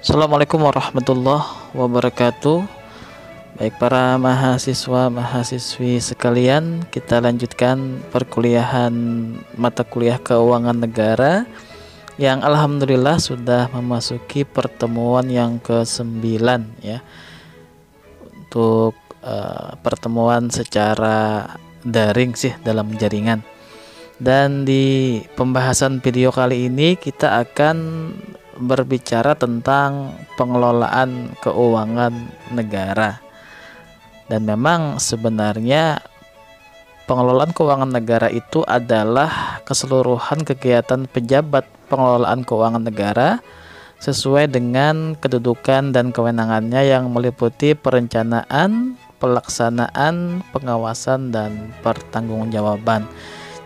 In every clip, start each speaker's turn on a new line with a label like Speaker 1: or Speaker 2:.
Speaker 1: Assalamualaikum warahmatullahi wabarakatuh. Baik para mahasiswa-mahasiswi sekalian, kita lanjutkan perkuliahan mata kuliah keuangan negara yang alhamdulillah sudah memasuki pertemuan yang ke-9 ya. Untuk pertemuan secara daring sih dalam jaringan. Dan di pembahasan video kali ini kita akan berbicara tentang pengelolaan keuangan negara. Dan memang sebenarnya pengelolaan keuangan negara itu adalah keseluruhan kegiatan pejabat pengelolaan keuangan negara sesuai dengan kedudukan dan kewenangannya yang meliputi perencanaan, pelaksanaan, pengawasan, dan pertanggungjawaban.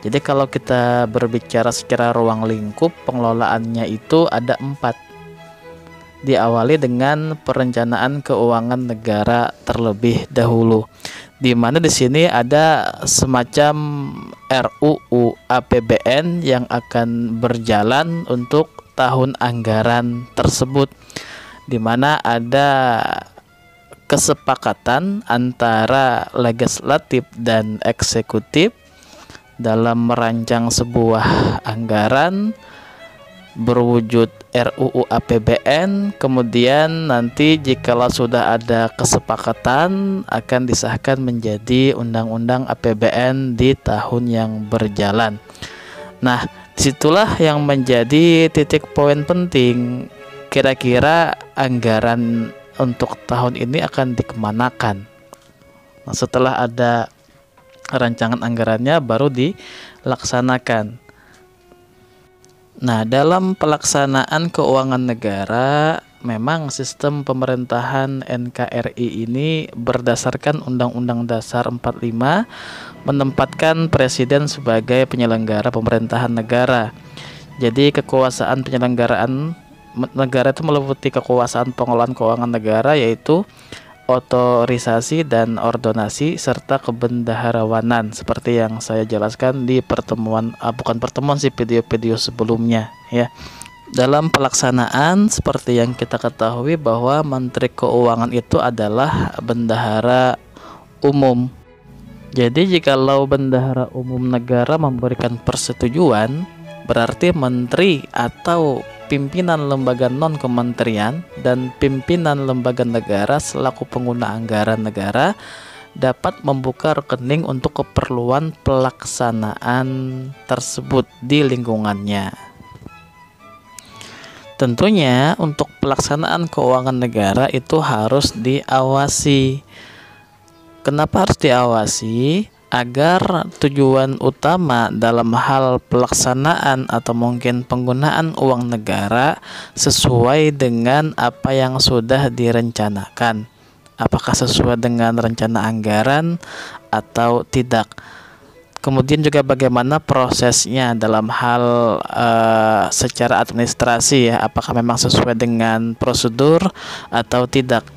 Speaker 1: Jadi kalau kita berbicara secara ruang lingkup, pengelolaannya itu ada 4. Diawali dengan perencanaan keuangan negara terlebih dahulu, di mana di sini ada semacam RUU APBN yang akan berjalan untuk tahun anggaran tersebut, di mana ada kesepakatan antara legislatif dan eksekutif dalam merancang sebuah anggaran berwujud RUU APBN. Kemudian nanti jikalau sudah ada kesepakatan akan disahkan menjadi undang-undang APBN di tahun yang berjalan. Nah, disitulah yang menjadi titik poin penting, kira-kira anggaran untuk tahun ini akan dikemanakan. Nah, setelah ada rancangan anggarannya baru dilaksanakan. Nah, dalam pelaksanaan keuangan negara, memang sistem pemerintahan NKRI ini berdasarkan Undang-Undang Dasar 45 menempatkan presiden sebagai penyelenggara pemerintahan negara. Jadi kekuasaan penyelenggaraan negara itu meliputi kekuasaan pengelolaan keuangan negara, yaitu otorisasi dan ordonasi serta kebendaharawanan, seperti yang saya jelaskan di video-video sebelumnya ya. Dalam pelaksanaan seperti yang kita ketahui bahwa Menteri Keuangan itu adalah bendahara umum. Jadi jikalau bendahara umum negara memberikan persetujuan, berarti menteri atau pimpinan lembaga non-kementerian dan pimpinan lembaga negara selaku pengguna anggaran negara dapat membuka rekening untuk keperluan pelaksanaan tersebut di lingkungannya. Tentunya untuk pelaksanaan keuangan negara itu harus diawasi. Kenapa harus diawasi? Agar tujuan utama dalam hal pelaksanaan atau mungkin penggunaan uang negara sesuai dengan apa yang sudah direncanakan, apakah sesuai dengan rencana anggaran atau tidak. Kemudian juga bagaimana prosesnya dalam hal secara administrasi ya, apakah memang sesuai dengan prosedur atau tidak.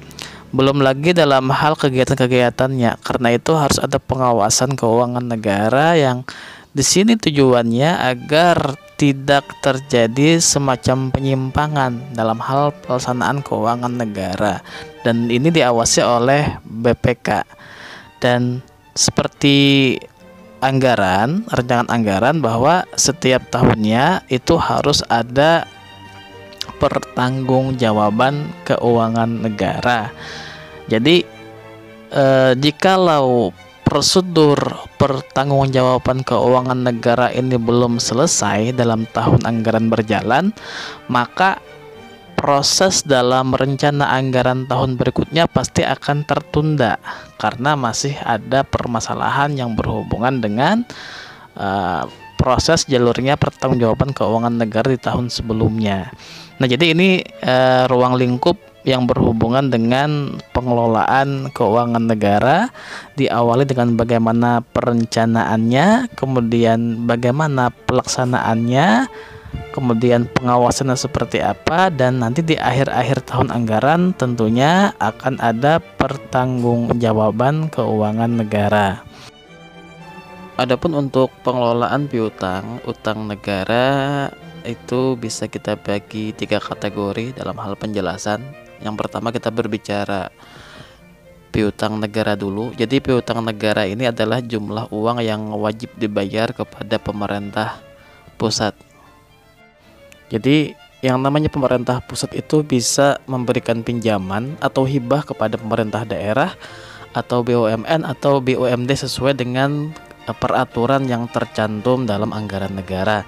Speaker 1: Belum lagi dalam hal kegiatan-kegiatannya. Karena itu harus ada pengawasan keuangan negara yang di sini tujuannya agar tidak terjadi semacam penyimpangan dalam hal pelaksanaan keuangan negara, dan ini diawasi oleh BPK. Dan seperti anggaran, rancangan anggaran, bahwa setiap tahunnya itu harus ada pertanggungjawaban keuangan negara. Jadi jikalau prosedur pertanggungjawaban keuangan negara ini belum selesai dalam tahun anggaran berjalan, maka proses dalam rencana anggaran tahun berikutnya pasti akan tertunda karena masih ada permasalahan yang berhubungan dengan proses jalurnya pertanggungjawaban keuangan negara di tahun sebelumnya. Nah, jadi ini ruang lingkup yang berhubungan dengan pengelolaan keuangan negara, diawali dengan bagaimana perencanaannya, kemudian bagaimana pelaksanaannya, kemudian pengawasannya seperti apa, dan nanti di akhir-akhir tahun anggaran tentunya akan ada pertanggungjawaban keuangan negara. Adapun untuk pengelolaan piutang, utang negara itu bisa kita bagi 3 kategori dalam hal penjelasan. Yang pertama kita berbicara piutang negara dulu. Jadi piutang negara ini adalah jumlah uang yang wajib dibayar kepada pemerintah pusat. Jadi yang namanya pemerintah pusat itu bisa memberikan pinjaman atau hibah kepada pemerintah daerah atau BUMN atau BUMD sesuai dengan peraturan yang tercantum dalam anggaran negara.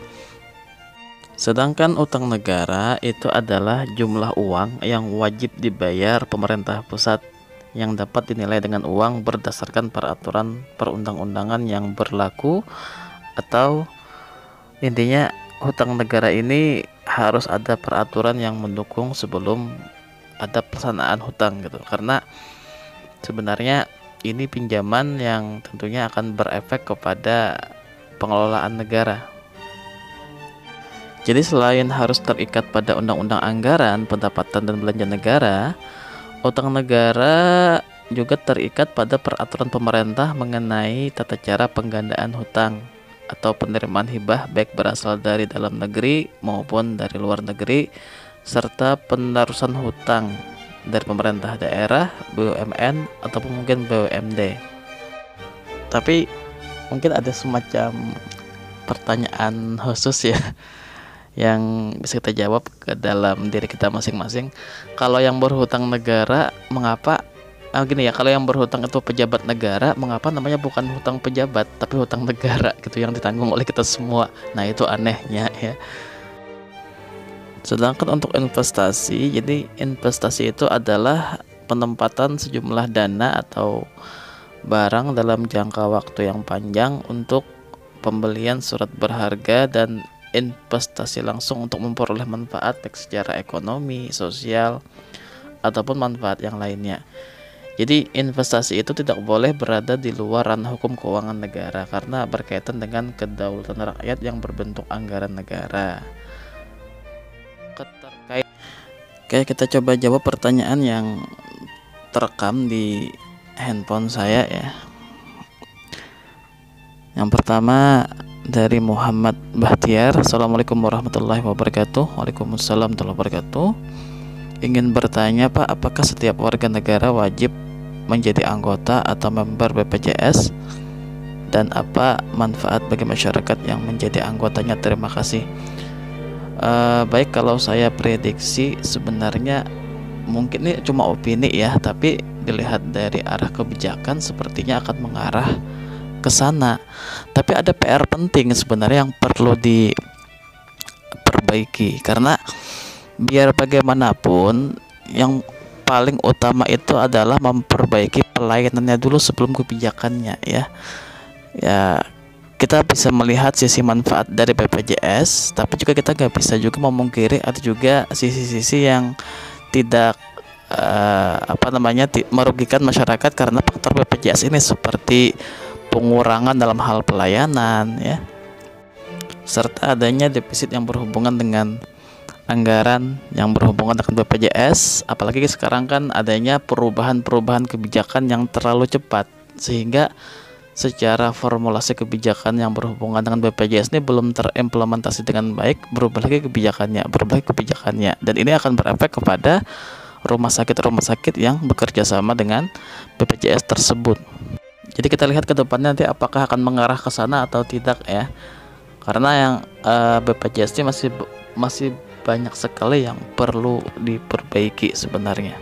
Speaker 1: Sedangkan utang negara itu adalah jumlah uang yang wajib dibayar pemerintah pusat yang dapat dinilai dengan uang berdasarkan peraturan perundang-undangan yang berlaku, atau intinya hutang negara ini harus ada peraturan yang mendukung sebelum ada pelaksanaan hutang gitu. Karena sebenarnya ini pinjaman yang tentunya akan berefek kepada pengelolaan negara. Jadi selain harus terikat pada undang-undang anggaran, pendapatan dan belanja negara, utang negara juga terikat pada peraturan pemerintah mengenai tata cara penggandaan hutang atau penerimaan hibah baik berasal dari dalam negeri maupun dari luar negeri, serta penerusan hutang dari pemerintah daerah, BUMN ataupun mungkin BUMD. Tapi mungkin ada semacam pertanyaan khusus ya yang bisa kita jawab ke dalam diri kita masing-masing. Kalau yang berhutang negara, mengapa gini ya, kalau yang berhutang itu pejabat negara, mengapa namanya bukan hutang pejabat tapi hutang negara gitu yang ditanggung oleh kita semua? Nah, itu anehnya ya. Sedangkan untuk investasi, jadi investasi itu adalah penempatan sejumlah dana atau barang dalam jangka waktu yang panjang untuk pembelian surat berharga dan investasi langsung untuk memperoleh manfaat baik secara ekonomi, sosial ataupun manfaat yang lainnya. Jadi investasi itu tidak boleh berada di luar ranah hukum keuangan negara karena berkaitan dengan kedaulatan rakyat yang berbentuk anggaran negara. Oke, kita coba jawab pertanyaan yang terekam di handphone saya ya. Yang pertama dari Muhammad Bahtiar. Assalamualaikum warahmatullahi wabarakatuh. Waalaikumsalam warahmatullahi wabarakatuh. Ingin bertanya Pak, apakah setiap warga negara wajib menjadi anggota atau member BPJS, dan apa manfaat bagi masyarakat yang menjadi anggotanya? Terima kasih. Baik, kalau saya prediksi sebenarnya mungkin ini cuma opini ya, tapi dilihat dari arah kebijakan sepertinya akan mengarah ke sana. Tapi ada PR penting sebenarnya yang perlu diperbaiki, karena biar bagaimanapun yang paling utama itu adalah memperbaiki pelayanannya dulu sebelum kebijakannya ya. Ya, kita bisa melihat sisi manfaat dari BPJS, tapi juga kita nggak bisa juga memungkiri ada juga sisi-sisi yang tidak merugikan masyarakat karena faktor BPJS ini, seperti pengurangan dalam hal pelayanan ya, serta adanya defisit yang berhubungan dengan anggaran yang berhubungan dengan BPJS. Apalagi sekarang kan adanya perubahan-perubahan kebijakan yang terlalu cepat, sehingga secara formulasi kebijakan yang berhubungan dengan BPJS ini belum terimplementasi dengan baik. Berubah lagi kebijakannya, dan ini akan berefek kepada rumah sakit yang bekerja sama dengan BPJS tersebut. Jadi kita lihat ke depannya nanti apakah akan mengarah ke sana atau tidak ya, karena yang BPJS ini masih banyak sekali yang perlu diperbaiki sebenarnya.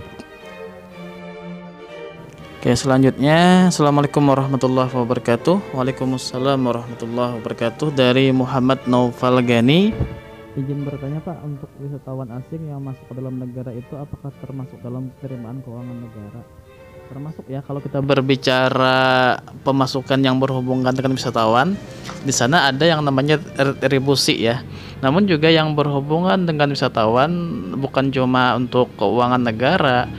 Speaker 1: Oke, selanjutnya, Assalamualaikum warahmatullahi wabarakatuh. Waalaikumsalam warahmatullahi wabarakatuh. Dari Muhammad Naufal Gani, izin bertanya Pak, untuk wisatawan asing yang masuk ke dalam negara itu apakah termasuk dalam penerimaan keuangan negara? Termasuk ya, kalau kita berbicara pemasukan yang berhubungan dengan wisatawan, di sana ada yang namanya retribusi ya. Namun juga yang berhubungan dengan wisatawan bukan cuma untuk keuangan negara,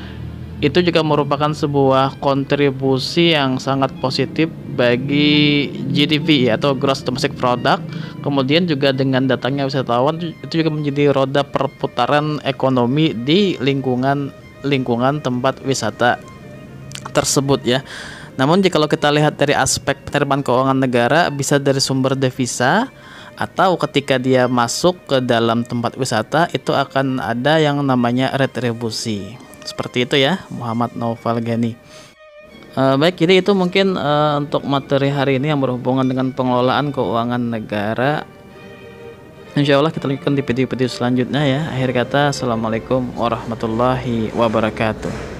Speaker 1: itu juga merupakan sebuah kontribusi yang sangat positif bagi GDP ya, atau Gross Domestic Product. Kemudian juga dengan datangnya wisatawan itu juga menjadi roda perputaran ekonomi di lingkungan tempat wisata tersebut ya. Namun jika kita lihat dari aspek penerimaan keuangan negara, bisa dari sumber devisa atau ketika dia masuk ke dalam tempat wisata itu akan ada yang namanya retribusi. Seperti itu ya, Muhammad Naufal Gani. Baik, jadi itu mungkin untuk materi hari ini yang berhubungan dengan pengelolaan keuangan negara. Insya Allah kita lanjutkan di video-video selanjutnya ya. Akhir kata, assalamualaikum warahmatullahi wabarakatuh.